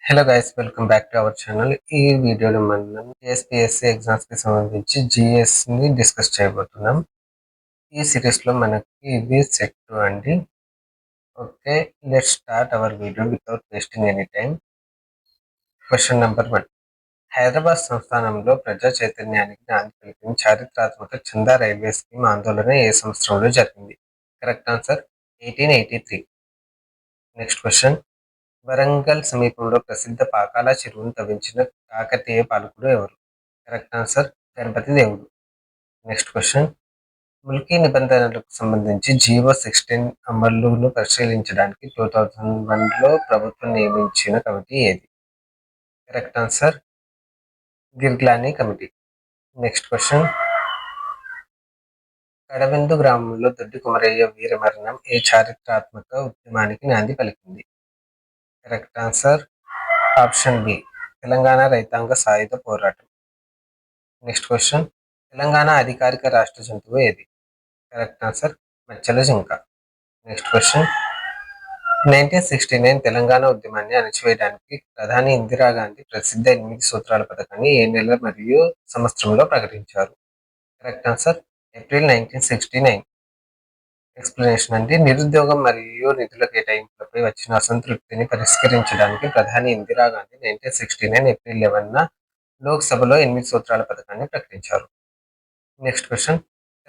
Hello guys, welcome back to our channel. ఈ వీడియోలో మనం టీఎస్పీఎస్సీ ఎగ్జామ్స్కి సంబంధించి జిఎస్ని డిస్కస్ చేయబోతున్నాం. ఈ సిరీస్లో మనకి ఇది సెట్ 2 అండి. Okay, let's start our video without wasting any time. Question number 1. Hyderabad సంస్థానంలో ప్రజా చైతన్యానికి నాంది పలికిన చారిత్రాత్మక చందా రైల్వే స్కీమ్ ఆందోళన ఏ సంవత్సరంలో జరిగింది? Correct answer 1883. Next question. Warangal సమీపంలో ప్రసిద్ధ పాకాల చెరువును తవ్వించిన కాకతీయ పాలకుడు ఎవరు? కరెక్ట్ ఆన్సర్ గణపతి దేవుడు. Next question. ముల్కీ నిబంధనలకు సంబంధించి జియో 16 అమలును పరిశీలించడానికి 2001లో ప్రభుత్వం నియమించిన కమిటీ ఏది? Correct answer Girglani committee. Next question. Kadavendi గ్రామంలో దొడ్డి కుమరయ్య వీరమరణం ఏ చారిత్రాత్మక ఉద్యమానికి నాంది పలికింది? Correct answer option B, Telangana రైతాంగ సాయుధ పోరాటం. Next question. తెలంగాణ అధికారిక రాష్ట్ర జంతువు ఏది? కరెక్ట్ ఆన్సర్ మచ్చల జింక. Next question. 1969 తెలంగాణ ఉద్యమాన్ని అణచివేయడానికి ప్రధాని ఇందిరాగాంధీ ప్రసిద్ధ 8 సూత్రాల పథకాన్ని ఏ నెల మరియు సంవత్సరంలో ప్రకటించారు? Correct answer April 1969. ఎక్స్ప్లెనేషన్ అంటే నిరుద్యోగం మరియు నిధుల కేటాయింపులపై వచ్చిన అసంతృప్తిని పరిష్కరించడానికి ప్రధాని ఇందిరాగాంధీ 1969 ఏప్రిల్ 11న లోక్సభలో 8 సూత్రాల పథకాన్ని ప్రకటించారు. Next question.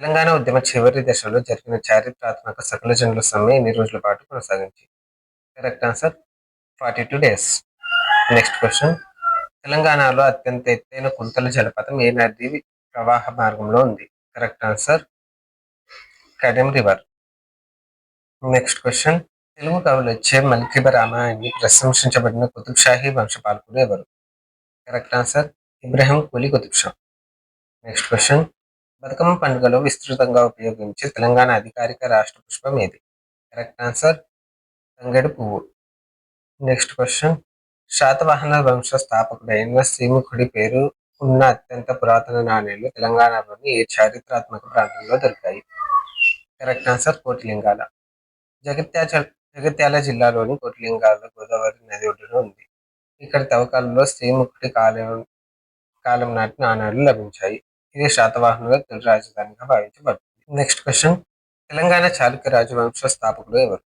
తెలంగాణ ఉద్యమ చివరి దశలో జరిగిన చారిత్రాత్మక సకల జనుల సమ్మె ఎన్ని రోజుల పాటు కొనసాగింది? Correct answer 42 days. Next question. తెలంగాణలో అత్యంత ఎత్తైన కుంతల జలపాతం ఏ నది ప్రవాహ మార్గంలో ఉంది? Correct answer Kadem river. Next question. Telugu కవులొచ్చే మల్కిబ రామాయణాన్ని ప్రశంసించబడిన కుతుబ్ షాహీ వంశపాలకుడు ఎవరు? Correct answer Ibrahim Quli Qutub Shah. Next question. Bathukamma పండుగలో విస్తృతంగా ఉపయోగించే తెలంగాణ అధికారిక రాష్ట్ర పుష్పం ఏది? కరెక్ట్ ఆన్సర్ తంగేడు పువ్వు. Next question. శాతవాహన వంశ స్థాపకుడైన శ్రీముఖుడి పేరు ఉన్న అత్యంత పురాతన నాణేలు తెలంగాణలోని ఏ చారిత్రాత్మక ప్రాంతంలో దొరికాయి? Correct answer Kotilingala. జగిత్యాల జిల్లాలోని కోటిలింగాల గోదావరి నది ఒడ్డున ఉంది. ఇక్కడ తవ్వకాలలో శ్రీముఖుడి కాలం నాటి నాణేలు లభించాయి. ఇది శాతవాహనుల తొలి రాజధానిగా భావించబడుతుంది. Next question. తెలంగాణ చాళుక్య రాజవంశ స్థాపకుడు ఎవరు?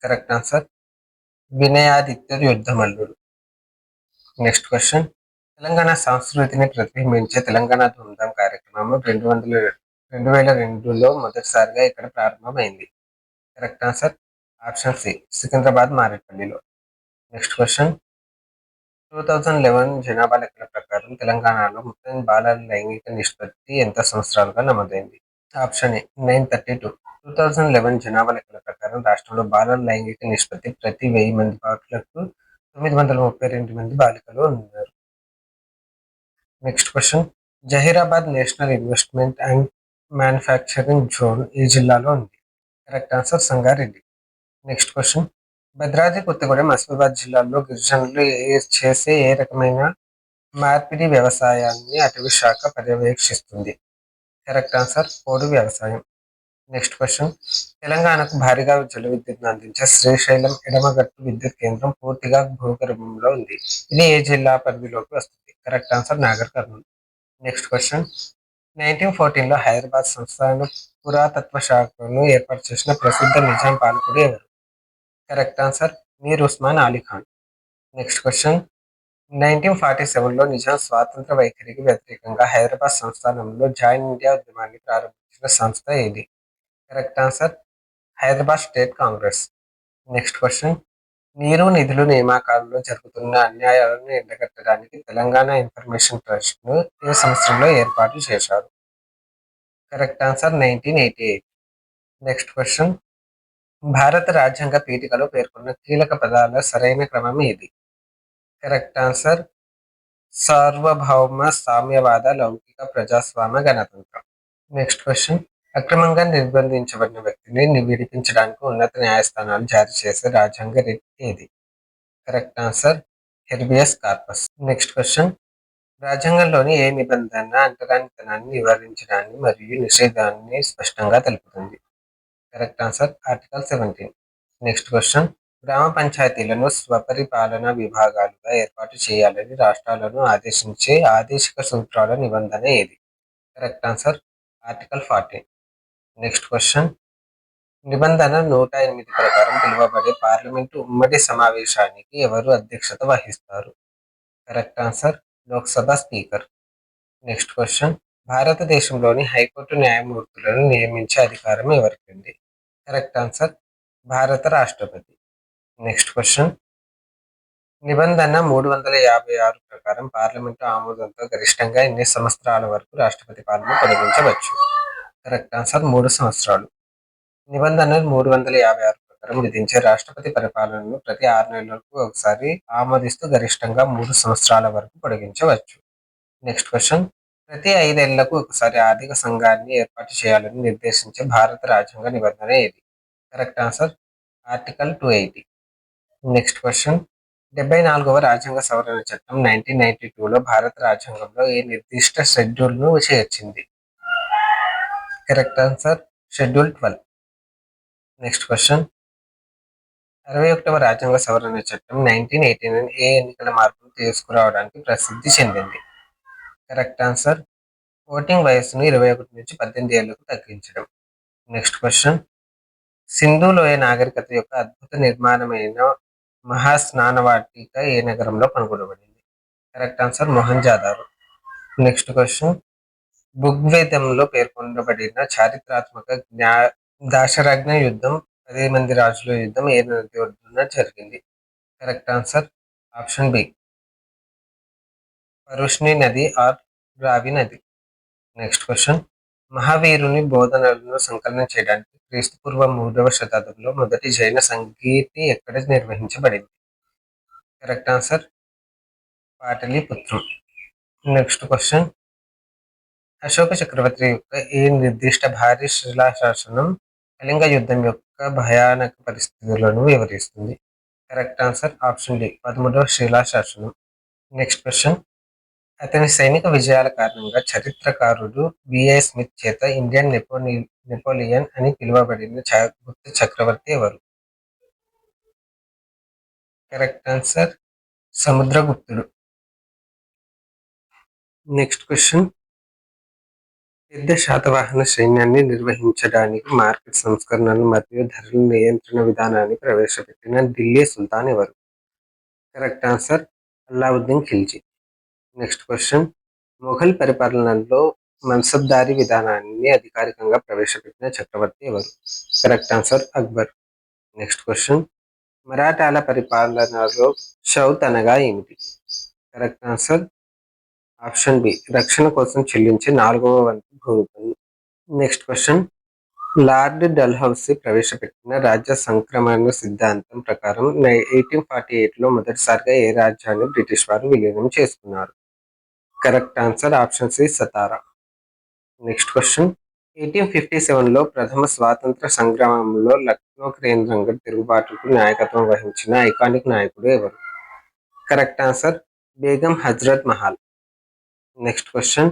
కరెక్ట్ ఆన్సర్ వినయాదిత్య యుద్ధమల్లుడు. Next question. తెలంగాణ సంస్కృతిని ప్రతిబింబించే తెలంగాణ ధూమ్ధాం కార్యక్రమం 2002లో మొదటిసారిగా ఇక్కడ ప్రారంభమైంది? Correct answer option C, Secunderabad మారేపల్లిలో. Next question. 2011 జనాభా లెక్కల ప్రకారం తెలంగాణలో మొత్తం బాలల లైంగిక నిష్పత్తి ఎంత సంవత్సరాలుగా నమోదైంది? Option A 932. 2011 జనాభా లెక్కల ప్రకారం రాష్ట్రంలో బాలల లైంగిక నిష్పత్తి ప్రతి 1000 మంది బాలులకు 932 మంది బాలికలు ఉన్నారు. Next question. Zaheerabad national investment and manufacturing zone ఈ జిల్లాలో ఉంది? Correct answer Sangareddy. Next question. Bhadradri Kothagudem Asifabad జిల్లాల్లో గిరిజనులు చేసే ఏ రకమైన మార్పిడి వ్యవసాయాన్ని అటవీ శాఖ పర్యవేక్షిస్తుంది? కరెక్ట్ ఆన్సర్ పోడు వ్యవసాయం. Next question. తెలంగాణకు భారీగా జల విద్యుత్ను అందించే శ్రీశైలం ఎడమగట్టు విద్యుత్ కేంద్రం పూర్తిగా భూగర్భంలో ఉంది. ఇది ఏ జిల్లా పరిధిలోకి వస్తుంది? Correct answer Nagar Kurnool. Next question. 1914లో హైదరాబాద్ సంస్థాన పురాతత్వ శాఖను ఏర్పాటు చేసిన ప్రసిద్ధ నిజాం పాలకుడు ఎవరు? Correct answer Mir Osman Ali Khan. Next question. 1947లో నిజాం స్వాతంత్ర వైఖరికి వ్యతిరేకంగా హైదరాబాద్ సంస్థానంలో జాయిన్ ఇండియా ఉద్యమాన్ని ప్రారంభించిన సంస్థ ఏది? Correct answer Hyderabad state Congress. Next question. నీరు నిధులు నియామకాలలో జరుగుతున్న అన్యాయాలను ఎండగట్టడానికి తెలంగాణ ఇన్ఫర్మేషన్ ట్రస్ట్ను ఏ సంవత్సరంలో ఏర్పాటు చేశారు? Correct answer 1988. Next question. భారత రాజ్యాంగ పీఠికలో పేర్కొన్న కీలక పదాల సరైన క్రమం ఏది? కరెక్ట్ ఆన్సర్ సార్వభౌమ సామ్యవాద లౌకిక ప్రజాస్వామ్య గణతంత్రం. Next question. అక్రమంగా నిర్బంధించబడిన వ్యక్తిని విడిపించడానికి ఉన్నత న్యాయస్థానాలు జారీ చేసే రాజ్యాంగ రిట్ ఏది? Correct answer habeas corpus. Next question. రాజ్యాంగంలోని ఏ నిబంధన అంటరానితనాన్ని నివారించడాన్ని మరియు నిషేధాన్ని స్పష్టంగా తెలుపుతుంది? Correct answer article 17. Next question. గ్రామ పంచాయతీలను స్వపరిపాలన విభాగాలుగా ఏర్పాటు చేయాలని రాష్ట్రాలను ఆదేశించే ఆదేశిక సూత్రాల నిబంధన ఏది? Correct answer article 14. Next question. నిబంధన 108 ప్రకారం పిలువబడే పార్లమెంటు ఉమ్మడి సమావేశానికి ఎవరు అధ్యక్షత వహిస్తారు? Correct answer Lok Sabha speaker. Next question. భారతదేశంలోని హైకోర్టు న్యాయమూర్తులను నియమించే అధికారం ఎవరికి ఉంది? కరెక్ట్ ఆన్సర్ భారత రాష్ట్రపతి. Next question. నిబంధన 356 ప్రకారం పార్లమెంటు ఆమోదంతో గరిష్టంగా ఎన్ని సంవత్సరాల వరకు రాష్ట్రపతి పాలన పొడిగించవచ్చు? కరెక్ట్ ఆన్సర్ 3 సంవత్సరాలు. నిబంధన 356 ప్రకారం విధించే రాష్ట్రపతి పరిపాలనను ప్రతి 6 నెలలకు ఒకసారి ఆమోదిస్తూ గరిష్టంగా 3 సంవత్సరాల వరకు పొడిగించవచ్చు. Next question. ప్రతి 5 ఏళ్లకు ఒకసారి ఆర్థిక సంఘాన్ని ఏర్పాటు చేయాలని నిర్దేశించే భారత రాజ్యాంగ నిబంధన ఏది? Correct answer article 280. Next question. 74వ రాజ్యాంగ సవరణ చట్టం 1992లో భారత రాజ్యాంగంలో ఏ నిర్దిష్ట షెడ్యూల్ను చేర్చింది? Correct answer schedule 12. Next question. 61వ రాజ్యాంగ సవరణ చట్టం 1989 ఏ ఎన్నికల మార్పులు తీసుకురావడానికి ప్రసిద్ధి చెందింది? కరెక్ట్ ఆన్సర్ ఓటింగ్ వయస్సును 21 నుంచి 18 ఏళ్లకు తగ్గించడం. Next question. సింధు లోయ నాగరికత యొక్క అద్భుత నిర్మాణమైన మహాస్నానవాటిక ఏ నగరంలో కనుగొనబడింది? Correct answer Mohenjodaro. Next question. ఋగ్వేదంలో పేర్కొనబడిన చారిత్రాత్మక దాశరథ్న యుద్ధం 10 మంది రాజుల యుద్ధం ఏ నది ఒడ్డున జరిగింది? కరెక్ట్ ఆన్సర్ ఆప్షన్ బి పరుష్ణి నది ఆర్ రావి నది. Next question. మహావీరుని బోధనలను సంకలనం చేయడానికి క్రీస్తుపూర్వ 3వ శతాబ్దంలో మొదటి జైన సంగీతి ఎక్కడ నిర్వహించబడింది? కరెక్ట్ ఆన్సర్ పాటలీపుత్రం. Next question. అశోక చక్రవర్తి యొక్క ఏ నిర్దిష్ట భారీ శిలాశాసనం కళింగ యుద్ధం యొక్క భయానక పరిస్థితులను వివరిస్తుంది? కరెక్ట్ ఆన్సర్ ఆప్షన్ డి 13వ శిలాశాసనం. Next question. అతని సైనిక విజయాల కారణంగా చరిత్రకారుడు బిఐ స్మిత్ చేత ఇండియన్ నెపోలియన్ అని పిలువబడిన గుప్త చక్రవర్తి ఎవరు? కరెక్ట్ ఆన్సర్ సముద్రగుప్తుడు. Next question. పెద్ద శాతవాహన సైన్యాన్ని నిర్వహించడానికి మార్కెట్ సంస్కరణలు మరియు ధరల నియంత్రణ విధానాన్ని ప్రవేశపెట్టిన ఢిల్లీ సుల్తాన్ ఎవరు? Correct answer Allauddin Khilji. Next question. Mughal పరిపాలనలో మన్సబ్దారీ విధానాన్ని అధికారికంగా ప్రవేశపెట్టిన చక్రవర్తి ఎవరు? Correct answer Akbar. Next question. మరాఠాల పరిపాలనలో చౌత్ అనగా ఏమిటి? కరెక్ట్ ఆన్సర్ ఆప్షన్ బి రక్షణ కోసం చెల్లించే 4వ వంతు భూమి. Next question. లార్డ్ డల్హౌసీ ప్రవేశపెట్టిన రాజ్య సంక్రమణ సిద్ధాంతం ప్రకారం 1848లో మొదటిసారిగా ఏ రాజ్యాన్ని బ్రిటిష్ వారు విలీనం చేసుకున్నారు? Correct answer option C Satara. Next question. 1857లో ప్రథమ స్వాతంత్ర సంగ్రామంలో లక్నో కేంద్రంగా తిరుగుబాటుకు నాయకత్వం వహించిన ఐకానిక్ నాయకుడు ఎవరు? Correct answer Begum Hazrat Mahal. Next question.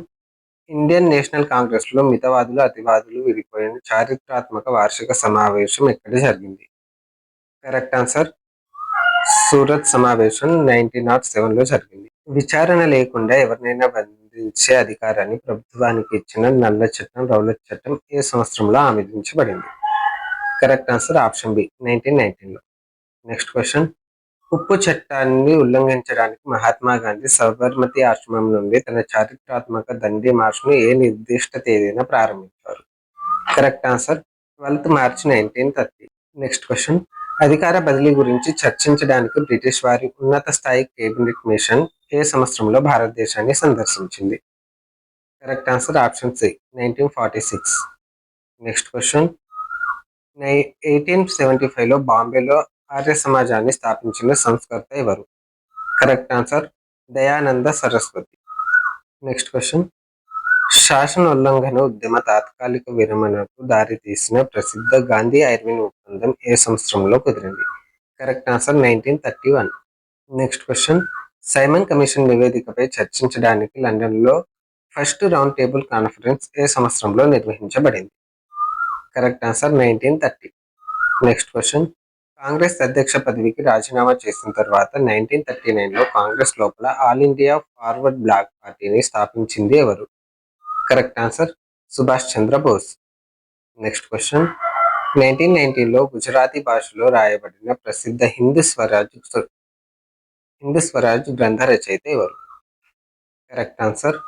Indian national కాంగ్రెస్లో మితవాదులు అతివాదులు విడిపోయిన చారిత్రాత్మక వార్షిక సమావేశం ఎక్కడ జరిగింది? కరెక్ట్ ఆన్సర్ సూరత్ సమావేశం 1907లో జరిగింది. విచారణ లేకుండా ఎవరినైనా బంధించే అధికారాన్ని ప్రభుత్వానికి ఇచ్చిన నల్ల చట్టం రౌలట్ చట్టం ఏ సంవత్సరంలో ఆమోదించబడింది? కరెక్ట్ ఆన్సర్ ఆప్షన్ బి 1919లో. Next question. ఉప్పు చట్టాన్ని ఉల్లంఘించడానికి మహాత్మా గాంధీ సబర్మతి ఆశ్రమం నుండి తన చారిత్రాత్మక దండి మార్చ్ను ఏ నిర్దిష్ట తేదీన ప్రారంభించారు? కరెక్ట్ ఆన్సర్ 12 మార్చి 1930. Next question. అధికార బదిలీ గురించి చర్చించడానికి బ్రిటిష్ వారి ఉన్నత స్థాయి కేబినెట్ మిషన్ ఏ సంవత్సరంలో భారతదేశాన్ని సందర్శించింది? Correct answer option C 1946. Next question. 1875లో బాంబేలో ఆర్య సమాజాన్ని స్థాపించిన సంస్కర్త ఎవరు? Correct answer Dayananda Saraswati. Next question. శాసన ఉల్లంఘన ఉద్యమ తాత్కాలిక విరమణకు దారితీసిన ప్రసిద్ధ గాంధీ ఐర్విన్ ఒప్పందం ఏ సంవత్సరంలో కుదిరింది? Correct answer 1931. Next question. Simon commission నివేదికపై చర్చించడానికి లండన్లో ఫస్ట్ రౌండ్ టేబుల్ కాన్ఫరెన్స్ ఏ సంవత్సరంలో నిర్వహించబడింది? Correct answer 1930. Next question. Congress అధ్యక్ష పదవికి రాజీనామా చేసిన తర్వాత 1939లో కాంగ్రెస్ లోపల ఆల్ ఇండియా ఫార్వర్డ్ బ్లాక్ పార్టీని స్థాపించింది ఎవరు? Correct answer Subhash Chandrabose. Next question 1919లో గుజరాతీ భాషలో రాయబడిన ప్రసిద్ధ హిందూ స్వరాజ్ గ్రంథ రచయిత ఎవరు? Correct answer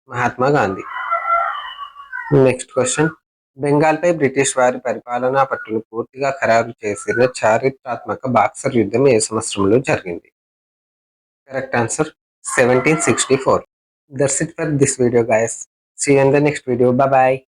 Mahatma Gandhi. Next question బెంగాల్పై బ్రిటిష్ వారి పరిపాలనా పట్టును పూర్తిగా ఖరారు చేసిన చారిత్రాత్మక బాక్సర్ యుద్ధం ఏ సంవత్సరంలో జరిగింది? Correct answer 1764. That's it for this video, guys. See you in the next video. Bye bye.